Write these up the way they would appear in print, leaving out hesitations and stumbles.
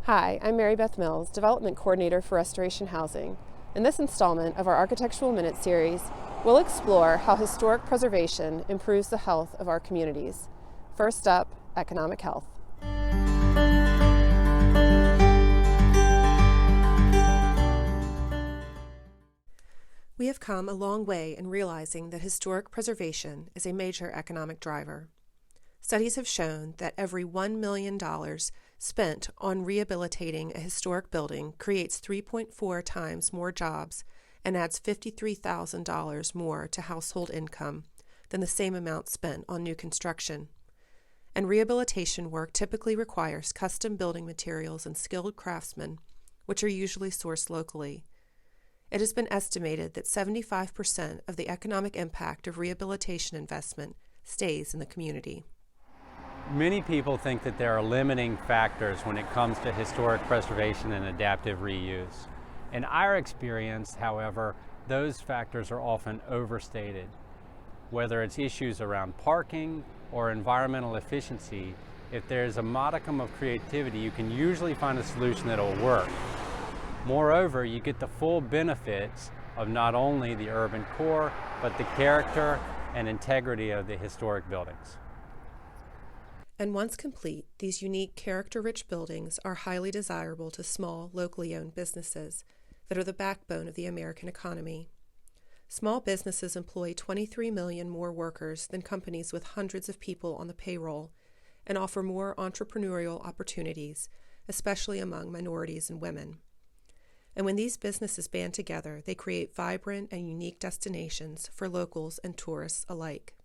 Hi, I'm Mary Beth Mills, Development Coordinator for Restoration Housing. In this installment of our Architectural Minute series, we'll explore how historic preservation improves the health of our communities. First up, economic health. We have come a long way in realizing that historic preservation is a major economic driver. Studies have shown that every $1 million spent on rehabilitating a historic building creates 3.4 times more jobs and adds $53,000 more to household income than the same amount spent on new construction. And rehabilitation work typically requires custom building materials and skilled craftsmen, which are usually sourced locally. It has been estimated that 75% of the economic impact of rehabilitation investment stays in the community. Many people think that there are limiting factors when it comes to historic preservation and adaptive reuse. In our experience, however, those factors are often overstated. Whether it's issues around parking or environmental efficiency, if there's a modicum of creativity, you can usually find a solution that will work. Moreover, you get the full benefits of not only the urban core, but the character and integrity of the historic buildings. And once complete, these unique, character-rich buildings are highly desirable to small, locally owned businesses that are the backbone of the American economy. Small businesses employ 23 million more workers than companies with hundreds of people on the payroll and offer more entrepreneurial opportunities, especially among minorities and women. And when these businesses band together, they create vibrant and unique destinations for locals and tourists alike.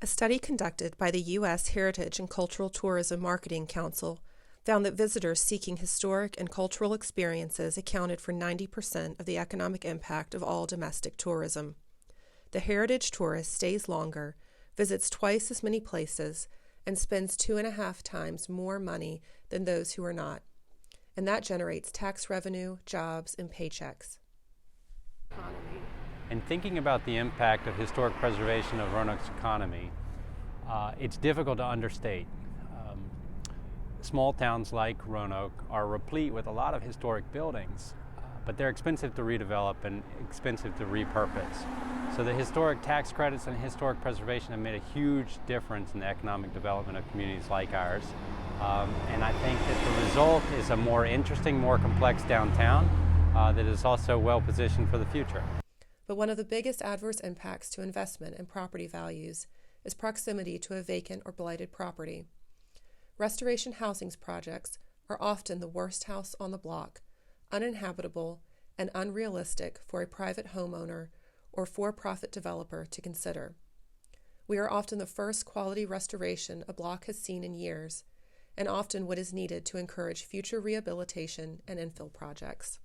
A study conducted by the U.S. Heritage and Cultural Tourism Marketing Council found that visitors seeking historic and cultural experiences accounted for 90% of the economic impact of all domestic tourism. The heritage tourist stays longer, visits twice as many places, and spends 2.5 times more money than those who are not. And that generates tax revenue, jobs, and paychecks. In thinking about the impact of historic preservation of Roanoke's economy, it's difficult to understate. Small towns like Roanoke are replete with a lot of historic buildings, but they're expensive to redevelop and expensive to repurpose. So the historic tax credits and historic preservation have made a huge difference in the economic development of communities like ours. And I think that the result is a more interesting, more complex downtown that is also well positioned for the future. But one of the biggest adverse impacts to investment and property values is proximity to a vacant or blighted property. Restoration housing projects are often the worst house on the block, uninhabitable and unrealistic for a private homeowner or for-profit developer to consider. We are often the first quality restoration a block has seen in years, and often what is needed to encourage future rehabilitation and infill projects.